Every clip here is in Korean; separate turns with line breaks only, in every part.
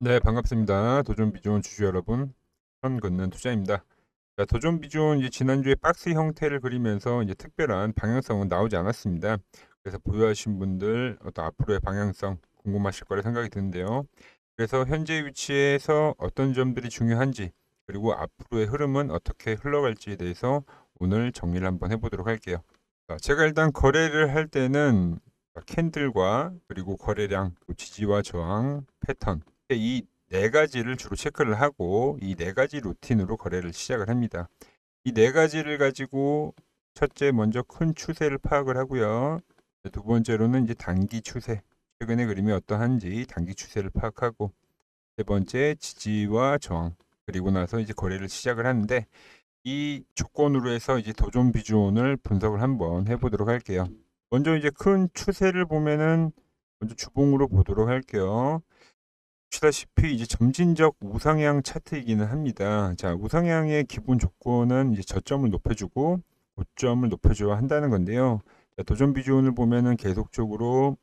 네, 반갑습니다. 도전 비즈원 주주 여러분, 선 긋는 투자입니다. 자, 도전 비즈원 이제 지난주에 박스 형태를 그리면서 이제 특별한 방향성은 나오지 않았습니다. 그래서 보유하신 분들 어떤 앞으로의 방향성 궁금하실 거라 생각이 드는데요. 그래서 현재 위치에서 어떤 점들이 중요한지, 그리고 앞으로의 흐름은 어떻게 흘러갈지에 대해서 오늘 정리를 한번 해보도록 할게요. 자, 제가 일단 거래를 할 때는 캔들과 그리고 거래량, 또 지지와 저항, 패턴, 이 네 가지를 주로 체크를 하고 이 네 가지 루틴으로 거래를 시작을 합니다. 이 네 가지를 가지고 첫째 먼저 큰 추세를 파악을 하고요. 두 번째로는 이제 단기 추세, 최근의 그림이 어떠한지 단기 추세를 파악하고, 세 번째 지지와 저항, 그리고 나서 이제 거래를 시작을 하는데, 이 조건으로 해서 이제 도전 비중을 분석을 한번 해보도록 할게요. 먼저 이제 큰 추세를 보면은 먼저 주봉으로 보도록 할게요. 보시다시피 이제 점진적 우상향 차트이기는 합니다. 자, 우상향의 기본 조건은 이제 저점을 높여주고 고점을 높여줘야 한다는 건데요. 자, 도전 비중을 보면은 계속적으로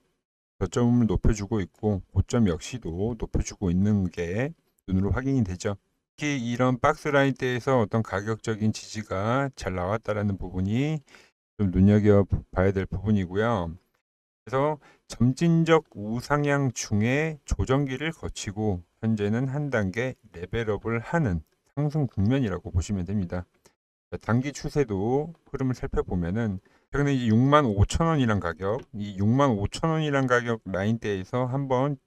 저점을 높여주고 있고 고점 역시도 높여주고 있는 게 눈으로 확인이 되죠. 특히 이런 박스 라인 대에서 어떤 가격적인 지지가 잘 나왔다라는 부분이 좀 눈여겨봐야 될 부분이고요. 그래서 점진적 우상향 중에 조정기를 거치고 현재는 한 단계 레벨업을 하는 상승 국면이라고 보시면 됩니다. 단기 추세도 흐름을 살펴보면은 최근에 이제 65,000원이란 가격, 이 65,000원이란 가격 라인대에서 한번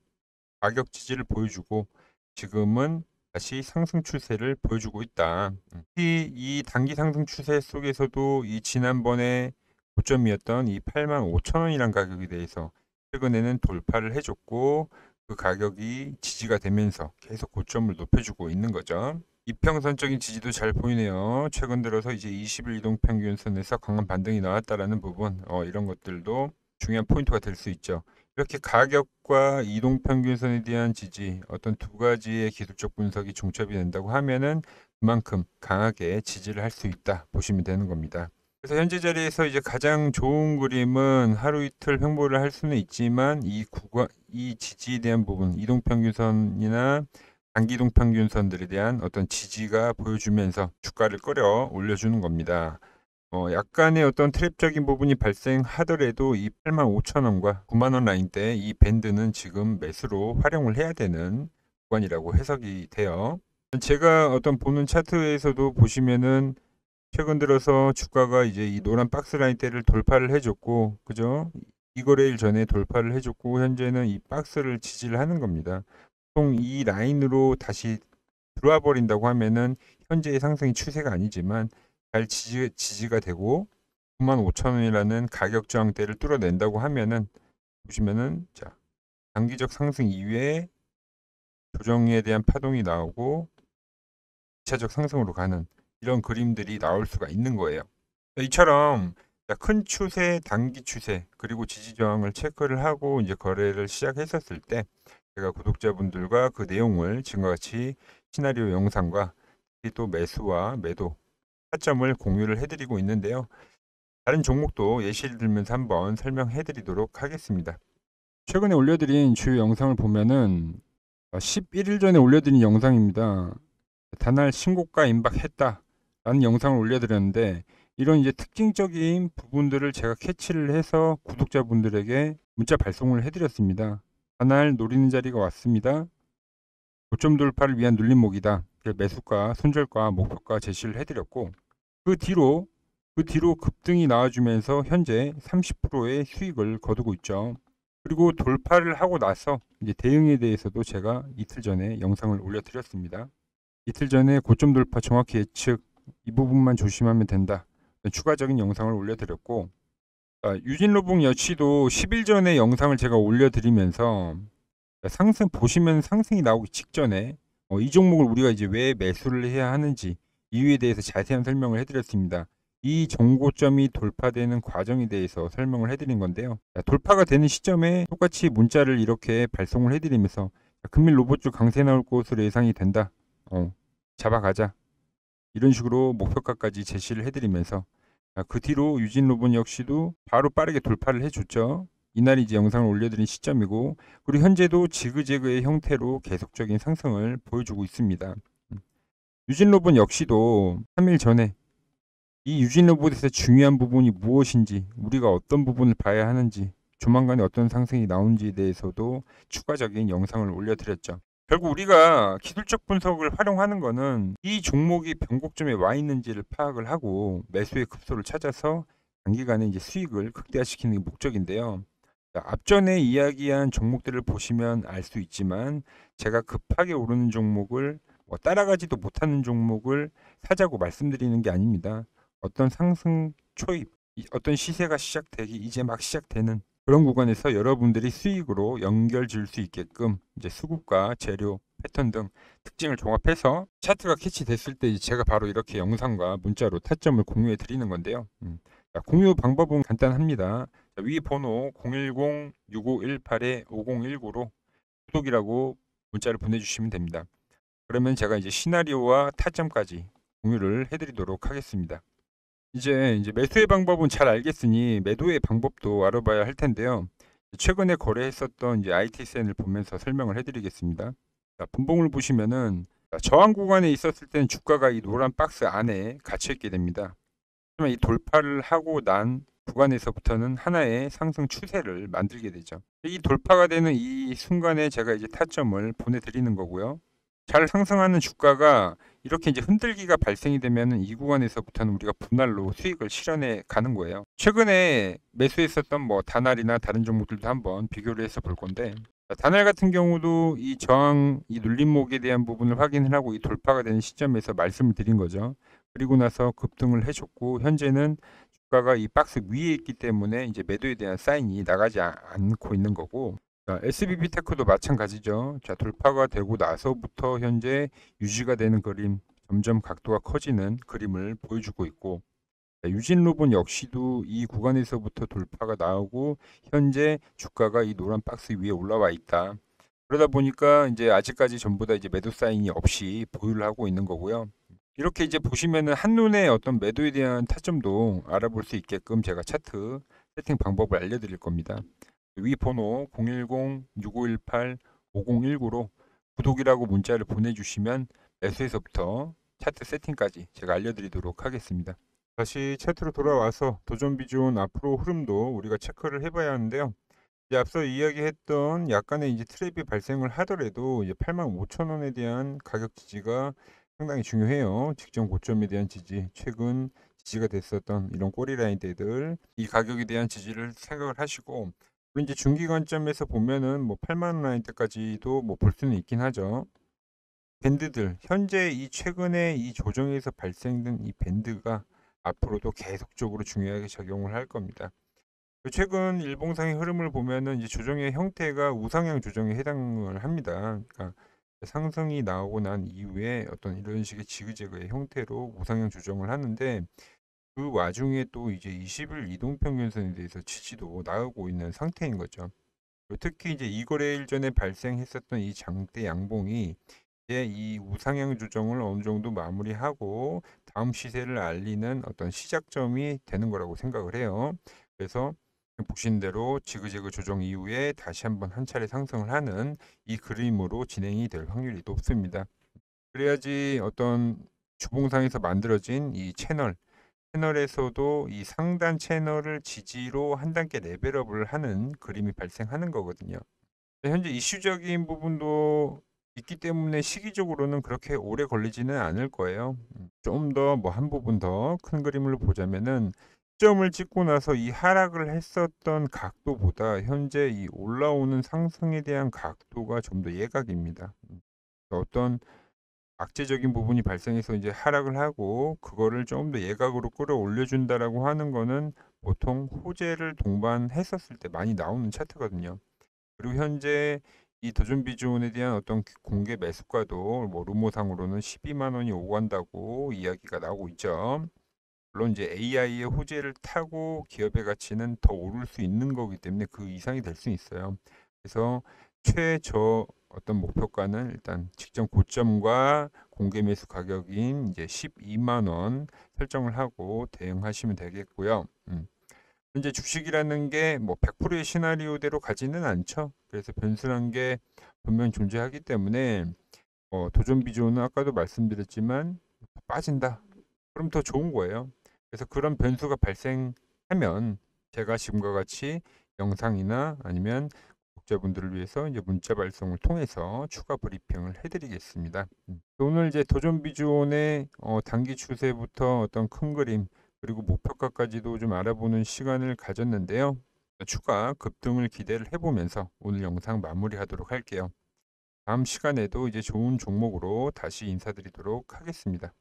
가격 지지를 보여주고 지금은 다시 상승 추세를 보여주고 있다. 특히 이 단기 상승 추세 속에서도 이 지난번에 고점이었던 이 85,000원이란 가격에 대해서 최근에는 돌파를 해줬고 그 가격이 지지가 되면서 계속 고점을 높여주고 있는 거죠. 이평선적인 지지도 잘 보이네요. 최근 들어서 이제 20일 이동평균선에서 강한 반등이 나왔다라는 부분, 이런 것들도 중요한 포인트가 될 수 있죠. 이렇게 가격과 이동평균선에 대한 지지, 어떤 두 가지의 기술적 분석이 중첩이 된다고 하면은 그만큼 강하게 지지를 할 수 있다 보시면 되는 겁니다. 그래서 현재 자리에서 이제 가장 좋은 그림은 하루 이틀 횡보를 할 수는 있지만 이 지지에 대한 부분, 이동평균선이나 단기이동평균선들에 대한 어떤 지지가 보여주면서 주가를 끌어 올려주는 겁니다. 약간의 어떤 트랩적인 부분이 발생하더라도 이 85,000원과 90,000원 라인대 이 밴드는 지금 매수로 활용을 해야 되는 구간이라고 해석이 돼요. 제가 어떤 보는 차트에서도 보시면은 최근 들어서 주가가 이제 이 노란 박스 라인대를 돌파를 해줬고, 그죠? 이거래일 전에 돌파를 해줬고, 현재는 이 박스를 지지를 하는 겁니다. 보통 이 라인으로 다시 들어와 버린다고 하면은 현재의 상승이 추세가 아니지만 잘 지지가 되고 95,000원이라는 가격 저항대를 뚫어낸다고 하면은 보시면은 자, 단기적 상승 이후에 조정에 대한 파동이 나오고 2차적 상승으로 가는 이런 그림들이 나올 수가 있는 거예요. 이처럼 큰 추세, 단기 추세, 그리고 지지 저항을 체크를 하고 이제 거래를 시작했었을 때 제가 구독자분들과 그 내용을 지금과 같이 시나리오 영상과 또 매수와 매도 타점을 공유를 해드리고 있는데요. 다른 종목도 예시를 들면서 한번 설명해 드리도록 하겠습니다. 최근에 올려드린 주요 영상을 보면은 11일 전에 올려드린 영상입니다. 단할 신고가 임박했다 라는 영상을 올려드렸는데 이런 이제 특징적인 부분들을 제가 캐치를 해서 구독자분들에게 문자 발송을 해드렸습니다. 단할 노리는 자리가 왔습니다. 고점 돌파를 위한 눌림목이다. 매수가, 손절가, 목표가 제시를 해드렸고 그 뒤로 급등이 나와주면서 현재 30%의 수익을 거두고 있죠. 그리고 돌파를 하고 나서 이제 대응에 대해서도 제가 이틀 전에 영상을 올려드렸습니다. 이틀 전에 고점 돌파 정확히 예측 이 부분만 조심하면 된다. 추가적인 영상을 올려드렸고 유진로봉 역시도 10일 전에 영상을 제가 올려드리면서 상승 보시면 상승이 나오기 직전에 이 종목을 우리가 이제 왜 매수를 해야 하는지 이유에 대해서 자세한 설명을 해드렸습니다. 이 정고점이 돌파되는 과정에 대해서 설명을 해드린 건데요. 돌파가 되는 시점에 똑같이 문자를 이렇게 발송을 해드리면서 금일 로봇주 강세 나올 것으로 예상이 된다. 잡아가자. 이런 식으로 목표가까지 제시를 해드리면서 그 뒤로 유진 로봇 역시도 바로 빠르게 돌파를 해줬죠. 이날이 이제 영상을 올려드린 시점이고, 그리고 현재도 지그재그의 형태로 계속적인 상승을 보여주고 있습니다. 유진 로봇 역시도 3일 전에 이 유진 로봇에서 중요한 부분이 무엇인지, 우리가 어떤 부분을 봐야 하는지, 조만간에 어떤 상승이 나오는지에 대해서도 추가적인 영상을 올려드렸죠. 결국 우리가 기술적 분석을 활용하는 것은 이 종목이 변곡점에 와 있는지를 파악을 하고 매수의 급소를 찾아서 단기간에 이제 수익을 극대화시키는 게 목적인데요. 앞전에 이야기한 종목들을 보시면 알 수 있지만, 제가 급하게 오르는 종목을 따라가지도 못하는 종목을 사자고 말씀드리는 게 아닙니다. 어떤 상승 초입, 어떤 시세가 시작되기 이제 막 시작되는 그런 구간에서 여러분들이 수익으로 연결 지을 수 있게끔 이제 수급과 재료, 패턴 등 특징을 종합해서 차트가 캐치됐을 때 제가 바로 이렇게 영상과 문자로 타점을 공유해 드리는 건데요. 자, 공유 방법은 간단합니다. 자, 위 번호 010-6518-5019로 구독이라고 문자를 보내주시면 됩니다. 그러면 제가 이제 시나리오와 타점까지 공유를 해드리도록 하겠습니다. 이제 매수의 방법은 잘 알겠으니 매도의 방법도 알아봐야 할 텐데요. 최근에 거래했었던 이제 IT센을 보면서 설명을 해드리겠습니다. 자, 분봉을 보시면은 저항 구간에 있었을 때는 주가가 이 노란 박스 안에 갇혀 있게 됩니다. 하지만 이 돌파를 하고 난 구간에서부터는 하나의 상승 추세를 만들게 되죠. 이 돌파가 되는 이 순간에 제가 이제 타점을 보내드리는 거고요. 잘 상승하는 주가가 이렇게 이제 흔들기가 발생이 되면은 이 구간에서부터는 우리가 분할로 수익을 실현해 가는 거예요. 최근에 매수했었던 뭐 다날이나 다른 종목들도 한번 비교를 해서 볼 건데, 다날 같은 경우도 이 저항, 이 눌림목에 대한 부분을 확인을 하고 이 돌파가 되는 시점에서 말씀을 드린 거죠. 그리고 나서 급등을 해줬고, 현재는 주가가 이 박스 위에 있기 때문에 이제 매도에 대한 사인이 나가지 않고 있는 거고, 자, SBB테크도 마찬가지죠. 자, 돌파가 되고 나서부터 현재 유지가 되는 그림, 점점 각도가 커지는 그림을 보여주고 있고, 자, 유진로봇 역시도 이 구간에서부터 돌파가 나오고 현재 주가가 이 노란 박스 위에 올라와 있다. 그러다 보니까 이제 아직까지 전부 다 이제 매도 사인이 없이 보유를 하고 있는 거고요. 이렇게 이제 보시면은 한눈에 어떤 매도에 대한 타점도 알아볼 수 있게끔 제가 차트 세팅 방법을 알려드릴 겁니다. 위 번호 010-6518-5019로 구독이라고 문자를 보내주시면 매수에서부터 차트 세팅까지 제가 알려드리도록 하겠습니다. 다시 차트로 돌아와서 도전 비중 앞으로 흐름도 우리가 체크를 해봐야 하는데요. 이제 앞서 이야기했던 약간의 이제 트랩이 발생을 하더라도 이제 85,000원에 대한 가격 지지가 상당히 중요해요. 직전 고점에 대한 지지, 최근 지지가 됐었던 이런 꼬리 라인대들, 이 가격에 대한 지지를 생각을 하시고, 그리고 이제 중기 관점에서 보면은 뭐 8만 원 라인대까지도 뭐 볼 수는 있긴 하죠. 밴드들, 현재 이 최근에 이 조정에서 발생된 이 밴드가 앞으로도 계속적으로 중요하게 작용을 할 겁니다. 최근 일봉상의 흐름을 보면은 이제 조정의 형태가 우상향 조정에 해당을 합니다. 그러니까 상승이 나오고 난 이후에 어떤 이런 식의 지그재그의 형태로 우상향 조정을 하는데, 그 와중에 또 이제 20일 이동평균선에 대해서 지지도 나오고 있는 상태인 거죠. 특히 이제 이거래일 전에 발생했었던 이 장대 양봉이 이제 이 우상향 조정을 어느 정도 마무리하고 다음 시세를 알리는 어떤 시작점이 되는 거라고 생각을 해요. 그래서 보신 대로 지그재그 조정 이후에 다시 한번 한 차례 상승을 하는 이 그림으로 진행이 될 확률이 높습니다. 그래야지 어떤 주봉상에서 만들어진 이 채널에서도 이 상단 채널을 지지로 한 단계 레벨업을 하는 그림이 발생하는 거거든요. 현재 이슈적인 부분도 있기 때문에 시기적으로는 그렇게 오래 걸리지는 않을 거예요. 좀 더 뭐 한 부분 더 큰 그림을 보자면은, 시점을 찍고 나서 이 하락을 했었던 각도보다 현재 이 올라오는 상승에 대한 각도가 좀 더 예각입니다. 어떤 악재적인 부분이 발생해서 이제 하락을 하고 그거를 좀 더 예각으로 끌어올려 준다라고 하는 거는 보통 호재를 동반했었을 때 많이 나오는 차트거든요. 그리고 현재 이 도전 비중에 대한 어떤 공개 매수가도 뭐 루머상으로는 12만 원이 오간다고 이야기가 나오고 있죠. 물론 이제 AI의 호재를 타고 기업의 가치는 더 오를 수 있는 거기 때문에 그 이상이 될 수 있어요. 그래서 최저 어떤 목표가는 일단 직전 고점과 공개 매수 가격인 이제 12만 원 설정을 하고 대응하시면 되겠고요. 현재 주식이라는 게 뭐 100%의 시나리오대로 가지는 않죠. 그래서 변수란 게 분명히 존재하기 때문에 도전 비중은 아까도 말씀드렸지만 빠진다. 그럼 더 좋은 거예요. 그래서 그런 변수가 발생하면 제가 지금과 같이 영상이나 아니면 구독자분들을 위해서 이제 문자 발송을 통해서 추가 브리핑을 해드리겠습니다. 오늘 이제 도전 비주온의 단기 추세부터 어떤 큰 그림 그리고 목표가까지도 좀 알아보는 시간을 가졌는데요. 추가 급등을 기대를 해보면서 오늘 영상 마무리하도록 할게요. 다음 시간에도 이제 좋은 종목으로 다시 인사드리도록 하겠습니다.